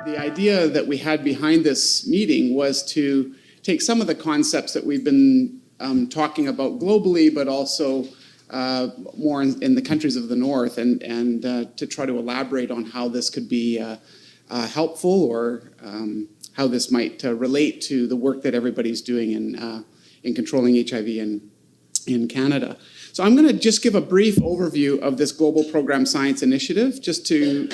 The idea that we had behind this meeting was to take some of the concepts that we've been talking about globally, but also more in the countries of the North, and to try to elaborate on how this could be helpful, or how this might relate to the work that everybody's doing in controlling HIV in Canada. So I'm going to just give a brief overview of this Global Program Science Initiative, just to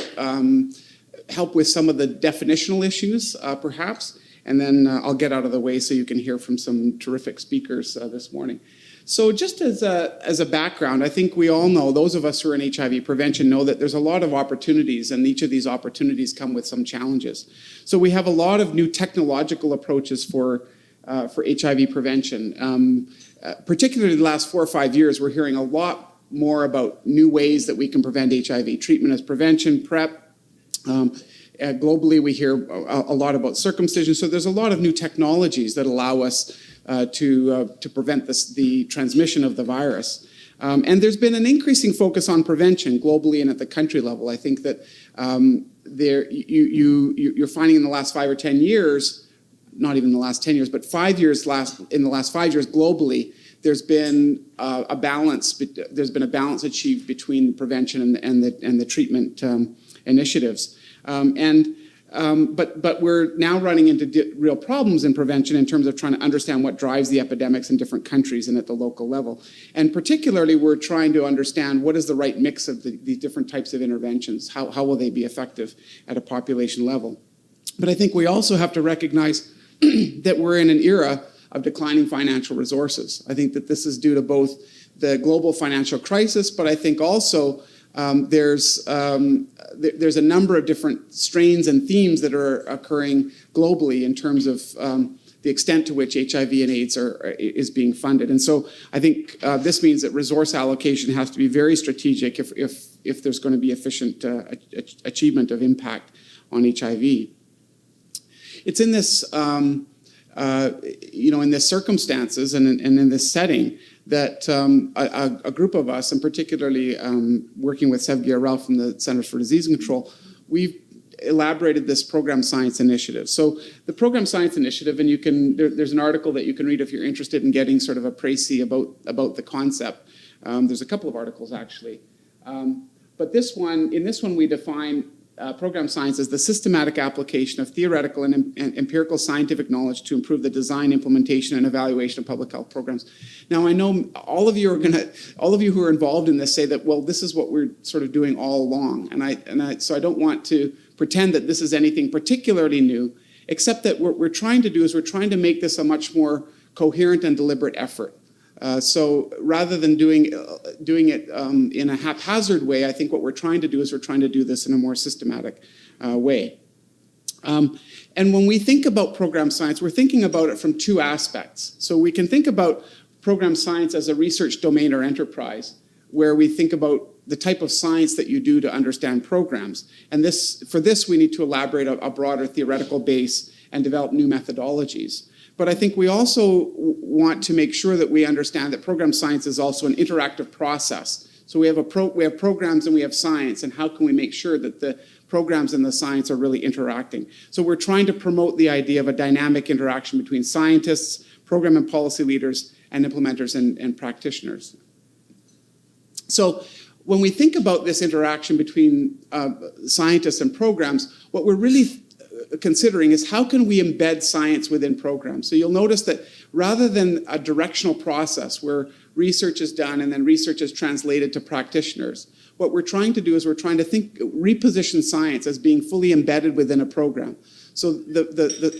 help with some of the definitional issues, perhaps, and then I'll get out of the way so you can hear from some terrific speakers this morning. So just as a background, I think we all know, those of us who are in HIV prevention know that there's a lot of opportunities, and each of these opportunities come with some challenges. So we have a lot of new technological approaches for HIV prevention. Particularly the last 4 or 5 years, we're hearing a lot more about new ways that we can prevent HIV. Treatment as prevention, PrEP. Globally, we hear a lot about circumcision. So there's a lot of new technologies that allow us to prevent the transmission of the virus. And there's been an increasing focus on prevention globally and at the country level. I think that you're finding in the last 5 or 10 years, not even the last 10 years, but 5 years in the last 5 years globally, there's been a balance. There's been a balance achieved between prevention and the treatment initiatives. But we're now running into real problems in prevention in terms of trying to understand what drives the epidemics in different countries and at the local level. And particularly, we're trying to understand what is the right mix of these different types of interventions. How will they be effective at a population level? But I think we also have to recognize that we're in an era of declining financial resources. I think that this is due to both the global financial crisis, but I think also there's a number of different strains and themes that are occurring globally in terms of the extent to which HIV and AIDS is being funded. And so I think this means that resource allocation has to be very strategic if there's going to be efficient achievement of impact on HIV. It's in this, in this circumstances and in this setting that a group of us, and particularly working with Sev Guerrel from the Centers for Disease Control, we've elaborated this Program Science Initiative. So the Program Science Initiative, and there's an article that you can read if you're interested in getting sort of a précis about the concept. There's a couple of articles actually. But in this one we define program science as the systematic application of theoretical and empirical scientific knowledge to improve the design, implementation, and evaluation of public health programs. Now, I know all of you who are involved in this say that, well, this is what we're sort of doing all along, so I don't want to pretend that this is anything particularly new, except that what we're trying to do is we're trying to make this a much more coherent and deliberate effort. So rather than doing it in a haphazard way, I think what we're trying to do is we're trying to do this in a more systematic way. And when we think about program science, we're thinking about it from two aspects. So we can think about program science as a research domain or enterprise, where we think about the type of science that you do to understand programs. And for this, we need to elaborate a broader theoretical base and develop new methodologies. But I think we also want to make sure that we understand that program science is also an interactive process. So we have programs and we have science, and how can we make sure that the programs and the science are really interacting? So we're trying to promote the idea of a dynamic interaction between scientists, program and policy leaders, and implementers and practitioners. So when we think about this interaction between scientists and programs, what we're really considering is how can we embed science within programs. So you'll notice that rather than a directional process where research is done and then research is translated to practitioners, what we're trying to do is we're trying to reposition science as being fully embedded within a program. So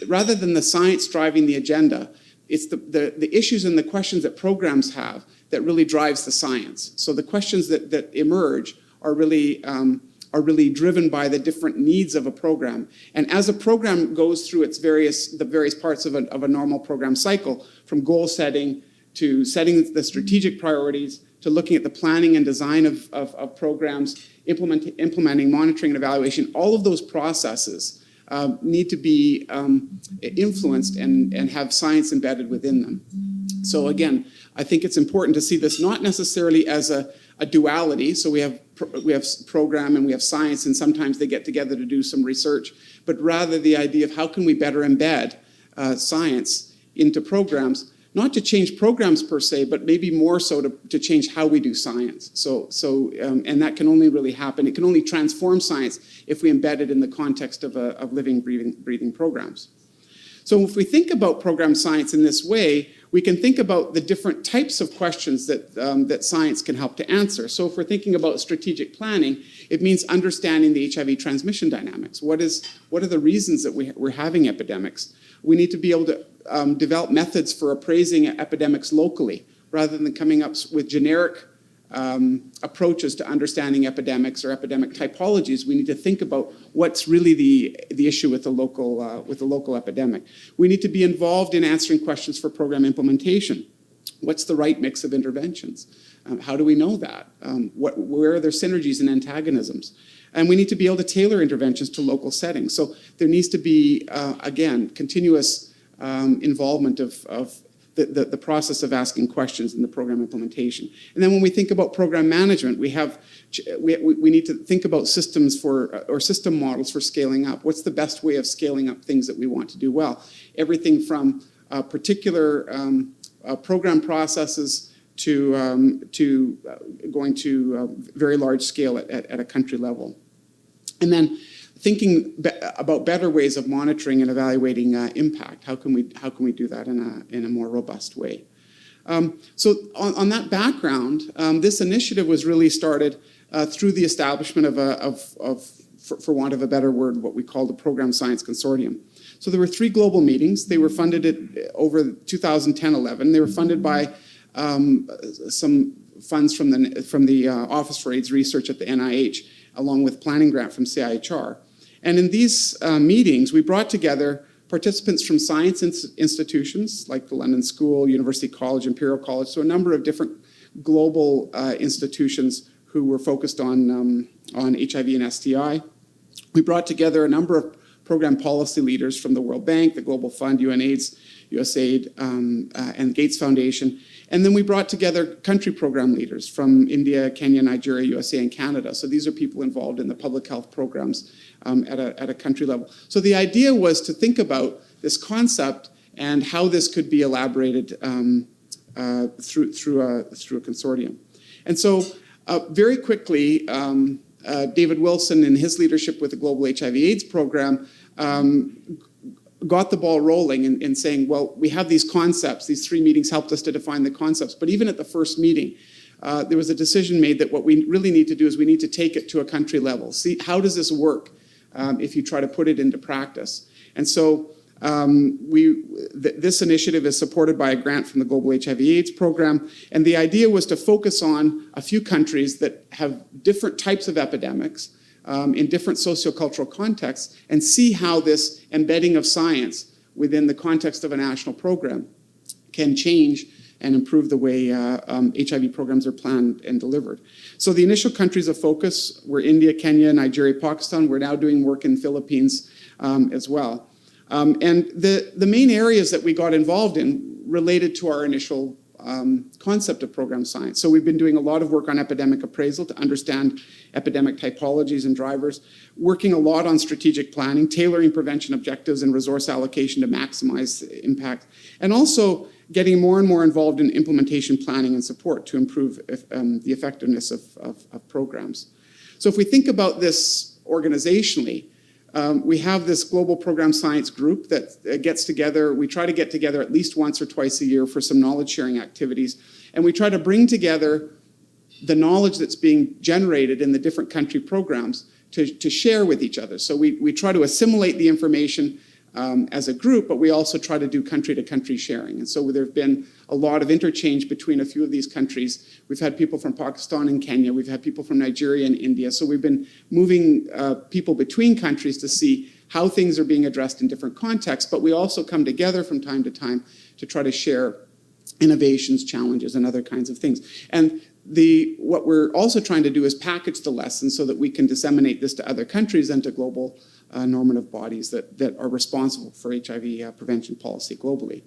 rather than the science driving the agenda, it's the issues and the questions that programs have that really drives the science. So the questions that emerge are really driven by the different needs of a program. And as a program goes through the various parts of a normal program cycle, from goal setting to setting the strategic priorities, to looking at the planning and design of programs, implementing, monitoring, and evaluation, all of those processes need to be influenced and have science embedded within them. So again, I think it's important to see this not necessarily as a duality. So we have program and we have science, and sometimes they get together to do some research, but rather the idea of how can we better embed science into programs, not to change programs per se, but maybe more so to change how we do science. And that can only really happen. It can only transform science if we embed it in the context of living, breathing programs. So if we think about program science in this way, we can think about the different types of questions that science can help to answer. So if we're thinking about strategic planning, it means understanding the HIV transmission dynamics. What are the reasons that we're having epidemics? We need to be able to develop methods for appraising epidemics locally, rather than coming up with generic approaches to understanding epidemics or epidemic typologies. We need to think about what's really the issue with the local epidemic. We need to be involved in answering questions for program implementation. What's the right mix of interventions? How do we know that? Where are there synergies and antagonisms? And we need to be able to tailor interventions to local settings. So there needs to be, again, continuous involvement of the process of asking questions in the program implementation. And then when we think about program management, we need to think about systems or system models for scaling up. What's the best way of scaling up things that we want to do well? Everything from particular program processes to going to very large scale at a country level. And then thinking about better ways of monitoring and evaluating impact. How can we do that in a more robust way? So on that background, this initiative was really started through the establishment of for want of a better word, what we call the Program Science Consortium. So there were 3 global meetings. They were funded over 2010-11. They were funded by some funds from the Office for AIDS Research at the NIH, along with planning grant from CIHR. And in these meetings, we brought together participants from science institutions like the London School, University College, Imperial College, so a number of different global institutions who were focused on HIV and STI. We brought together a number of program policy leaders from the World Bank, the Global Fund, UNAIDS, USAID, and Gates Foundation. And then we brought together country program leaders from India, Kenya, Nigeria, USA, and Canada. So these are people involved in the public health programs at a country level. So the idea was to think about this concept and how this could be elaborated through a consortium. And so very quickly, David Wilson and his leadership with the Global HIV/AIDS program got the ball rolling in saying, well, we have these concepts. These 3 meetings helped us to define the concepts. But even at the first meeting, there was a decision made that what we really need to do is we need to take it to a country level. See, how does this work if you try to put it into practice? And so this initiative is supported by a grant from the Global HIV/AIDS program. And the idea was to focus on a few countries that have different types of epidemics in different sociocultural contexts, and see how this embedding of science within the context of a national program can change and improve the way HIV programs are planned and delivered. So the initial countries of focus were India, Kenya, Nigeria, Pakistan. We're now doing work in Philippines as well. And the main areas that we got involved in related to our initial concept of program science. So we've been doing a lot of work on epidemic appraisal to understand epidemic typologies and drivers, working a lot on strategic planning, tailoring prevention objectives and resource allocation to maximize impact, and also getting more and more involved in implementation planning and support to improve the effectiveness of programs. So if we think about this organizationally, we have this global program science group that gets together. We try to get together at least once or twice a year for some knowledge sharing activities. And we try to bring together the knowledge that's being generated in the different country programs to share with each other. So we try to assimilate the information as a group, but we also try to do country-to-country sharing. And so there have been a lot of interchange between a few of these countries. We've had people from Pakistan and Kenya. We've had people from Nigeria and India. So we've been moving people between countries to see how things are being addressed in different contexts, but we also come together from time to time to try to share innovations, challenges, and other kinds of things. And what we're also trying to do is package the lessons so that we can disseminate this to other countries and to global normative bodies that are responsible for HIV prevention policy globally.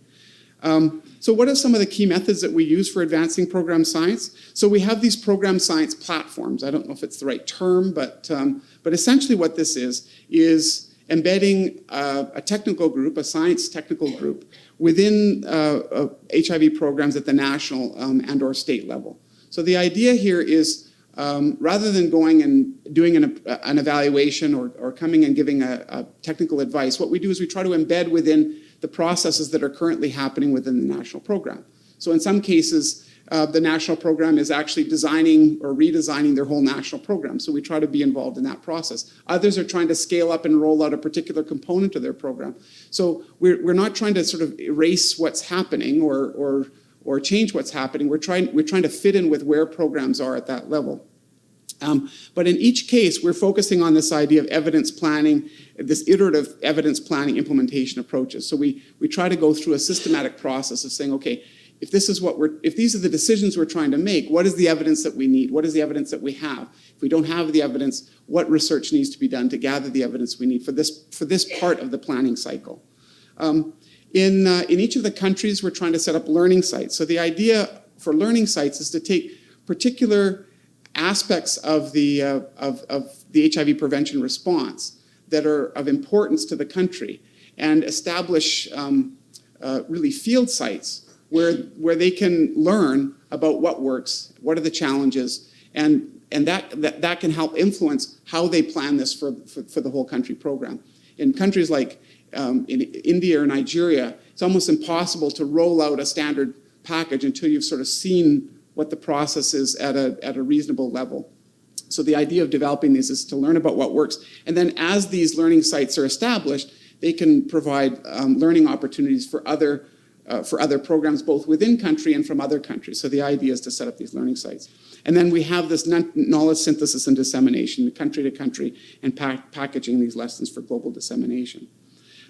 So what are some of the key methods that we use for advancing program science? So we have these program science platforms. I don't know if it's the right term, but essentially what this is embedding a technical group, a science technical group, within HIV programs at the national and or state level. So the idea here is rather than going and doing an evaluation or coming and giving a technical advice, what we do is we try to embed within the processes that are currently happening within the national program. So in some cases, the national program is actually designing or redesigning their whole national program. So we try to be involved in that process. Others are trying to scale up and roll out a particular component of their program. So we're not trying to sort of erase what's happening or change what's happening. We're trying to fit in with where programs are at that level. But in each case, we're focusing on this idea of evidence planning, this iterative evidence planning implementation approaches. So we try to go through a systematic process of saying, okay, if these are the decisions we're trying to make, what is the evidence that we need? What is the evidence that we have? If we don't have the evidence, what research needs to be done to gather the evidence we need for this part of the planning cycle? In each of the countries, we're trying to set up learning sites. So the idea for learning sites is to take particular aspects of the HIV prevention response that are of importance to the country and establish really field sites where they can learn about what works, what are the challenges, and that can help influence how they plan this for the whole country program. In countries like in India or Nigeria, it's almost impossible to roll out a standard package until you've sort of seen what the process is at a reasonable level. So the idea of developing these is to learn about what works. And then as these learning sites are established, they can provide learning opportunities for other programs, both within country and from other countries. So the idea is to set up these learning sites. And then we have this knowledge synthesis and dissemination, country to country, and packaging these lessons for global dissemination.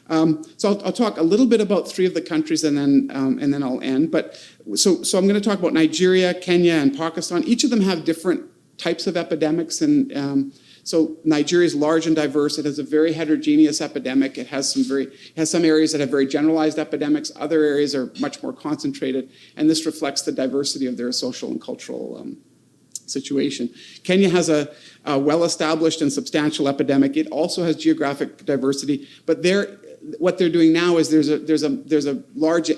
So I'll talk a little bit about three of the countries and then I'll end. But so I'm going to talk about Nigeria, Kenya, and Pakistan. Each of them have different types of epidemics, and so Nigeria is large and diverse. It has a very heterogeneous epidemic. It has some areas that have very generalized epidemics. Other areas are much more concentrated, and this reflects the diversity of their social and cultural situation. Kenya has a well-established and substantial epidemic. It also has geographic diversity, but what they're doing now is there's a large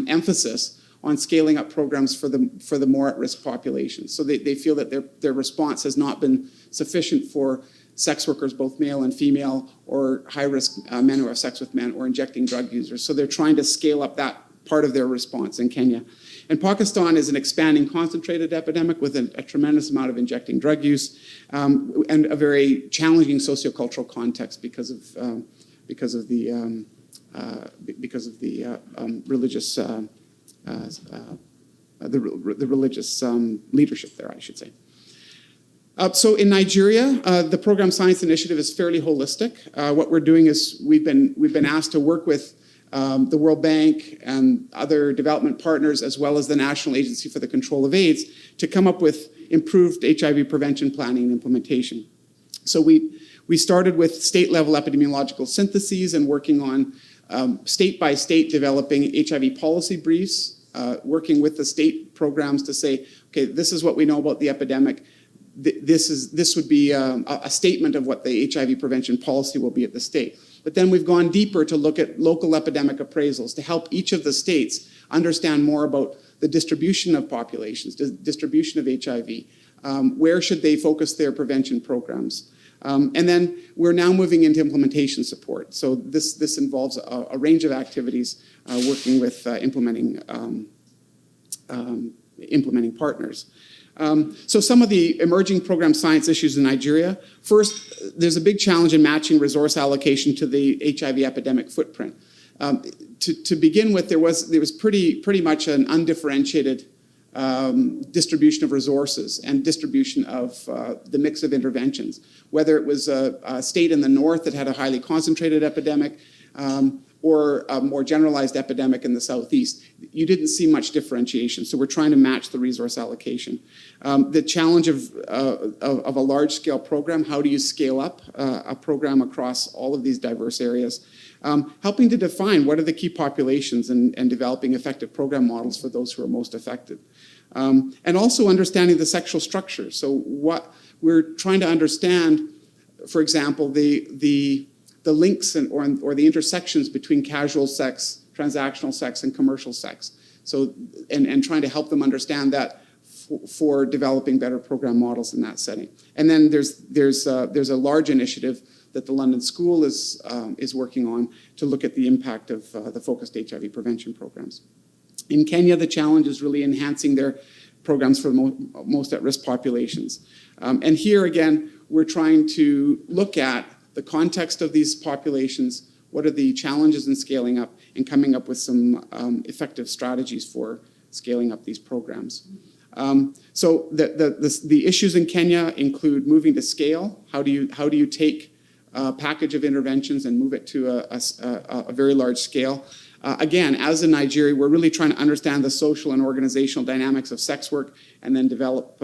emphasis on scaling up programs for the more at-risk populations. So they feel that their response has not been sufficient for sex workers, both male and female, or high-risk men who have sex with men, or injecting drug users. So they're trying to scale up that part of their response in Kenya. And Pakistan is an expanding concentrated epidemic with a tremendous amount of injecting drug use and a very challenging sociocultural context because of the religious religious leadership there, I should say. So in Nigeria, the Program Science Initiative is fairly holistic. What we're doing is we've been asked to work with the World Bank and other development partners, as well as the National Agency for the Control of AIDS, to come up with improved HIV prevention planning and implementation. So we started with state-level epidemiological syntheses and working on state-by-state developing HIV policy briefs, working with the state programs to say, okay, this is what we know about the epidemic. This would be a statement of what the HIV prevention policy will be at the state. But then we've gone deeper to look at local epidemic appraisals to help each of the states understand more about the distribution of populations, the distribution of HIV. Where should they focus their prevention programs? And then we're now moving into implementation support. So this involves a range of activities working with implementing partners. So some of the emerging program science issues in Nigeria. First, there's a big challenge in matching resource allocation to the HIV epidemic footprint. To begin with, there was pretty much an undifferentiated distribution of resources and distribution of the mix of interventions, whether it was a state in the north that had a highly concentrated epidemic, or a more generalized epidemic in the southeast. You didn't see much differentiation, so we're trying to match the resource allocation. The challenge of a large-scale program, how do you scale up a program across all of these diverse areas? Helping to define what are the key populations and developing effective program models for those who are most affected. And also understanding the sexual structure. So what we're trying to understand, for example, the links or the intersections between casual sex, transactional sex, and commercial sex. So, and trying to help them understand that for developing better program models in that setting. And then there's a large initiative that the London School is working on to look at the impact of the focused HIV prevention programs. In Kenya, the challenge is really enhancing their programs for the most at-risk populations. And here again, we're trying to look at the context of these populations, what are the challenges in scaling up, and coming up with some effective strategies for scaling up these programs. So the issues in Kenya include moving to scale. How do you take a package of interventions and move it to a very large scale? Again, as in Nigeria, we're really trying to understand the social and organizational dynamics of sex work and then develop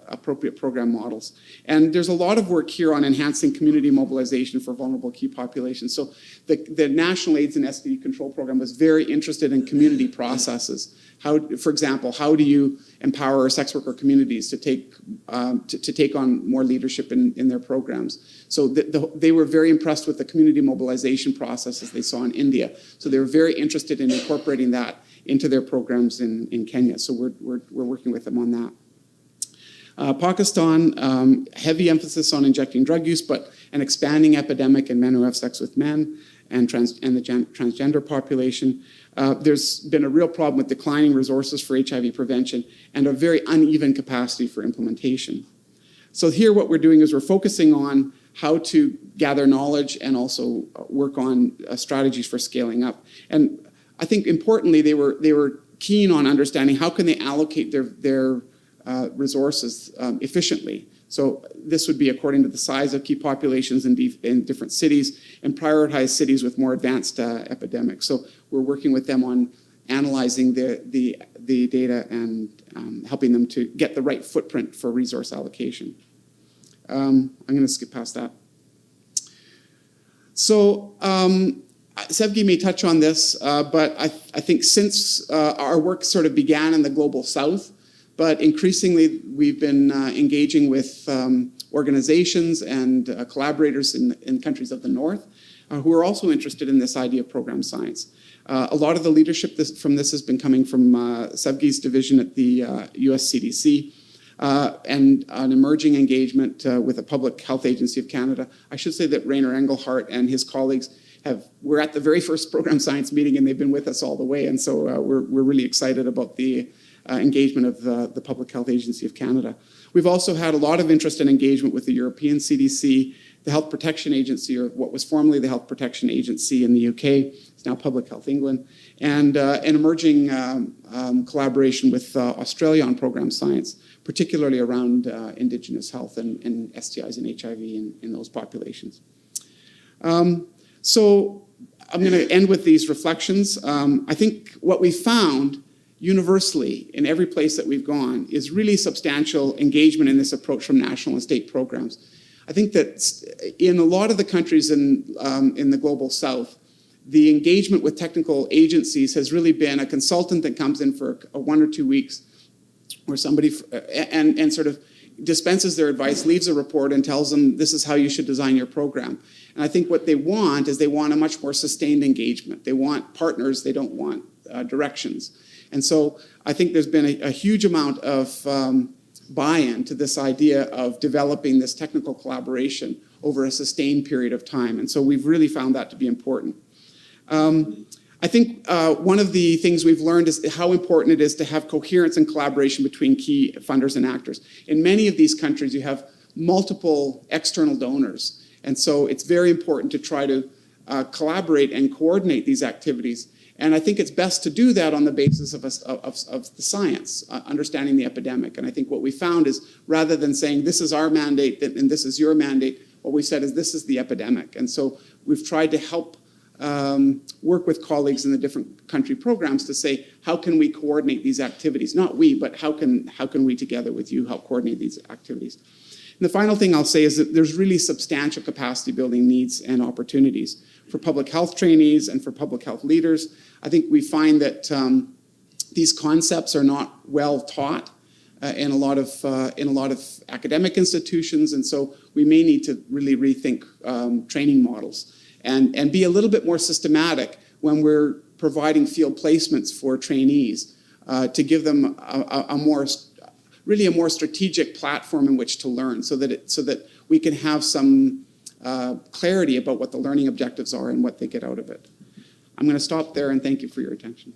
appropriate program models. And there's a lot of work here on enhancing community mobilization for vulnerable key populations. So the National AIDS and STD Control Program was very interested in community processes. For example, how do you empower sex worker communities to take on more leadership in their programs? So they were very impressed with the community mobilization processes they saw in India. So they were very interested in incorporating that into their programs in Kenya. So we're working with them on that. Pakistan, heavy emphasis on injecting drug use, but an expanding epidemic in men who have sex with men and the transgender population. There's been a real problem with declining resources for HIV prevention and a very uneven capacity for implementation. So here what we're doing is we're focusing on how to gather knowledge and also work on strategies for scaling up. And I think importantly, they were keen on understanding how can they allocate their resources efficiently. So this would be according to the size of key populations in different cities and prioritize cities with more advanced epidemics. So we're working with them on analyzing the data and helping them to get the right footprint for resource allocation. I'm going to skip past that. So Sevgi may touch on this, but I think since our work sort of began in the global south, but increasingly we've been engaging with organizations and collaborators in countries of the north who are also interested in this idea of program science. A lot of the leadership from this has been coming from Sevgi's division at the US CDC and an emerging engagement with the Public Health Agency of Canada. I should say that Rainer Engelhardt and his colleagues were at the very first program science meeting and they've been with us all the way. And so we're really excited about the engagement of the Public Health Agency of Canada. We've also had a lot of interest and engagement with the European CDC, the Health Protection Agency, or what was formerly the Health Protection Agency in the UK, it's now Public Health England, and an emerging collaboration with Australia on program science, particularly around Indigenous health and STIs and HIV in those populations. So I'm going to end with these reflections. I think what we found universally in every place that we've gone is really substantial engagement in this approach from national and state programs. I think that in a lot of the countries in the global south, the engagement with technical agencies has really been a consultant that comes in for 1 or 2 weeks or somebody and sort of dispenses their advice, leaves a report and tells them this is how you should design your program. And I think what they want is they want a much more sustained engagement. They want partners, they don't want directions. And so I think there's been a huge amount of buy-in to this idea of developing this technical collaboration over a sustained period of time. And so we've really found that to be important. I think one of the things we've learned is how important it is to have coherence and collaboration between key funders and actors. In many of these countries, you have multiple external donors. And so it's very important to try to collaborate and coordinate these activities. And I think it's best to do that on the basis of the science, understanding the epidemic. And I think what we found is rather than saying this is our mandate and this is your mandate, what we said is this is the epidemic. And so we've tried to help work with colleagues in the different country programs to say, how can we coordinate these activities? Not we, but how can we together with you help coordinate these activities? And the final thing I'll say is that there's really substantial capacity building needs and opportunities for public health trainees and for public health leaders. I think we find that these concepts are not well taught in a lot of academic institutions, and so we may need to really rethink training models and be a little bit more systematic when we're providing field placements for trainees to give them a more strategic platform in which to learn, so that we can have some clarity about what the learning objectives are and what they get out of it. I'm going to stop there and thank you for your attention.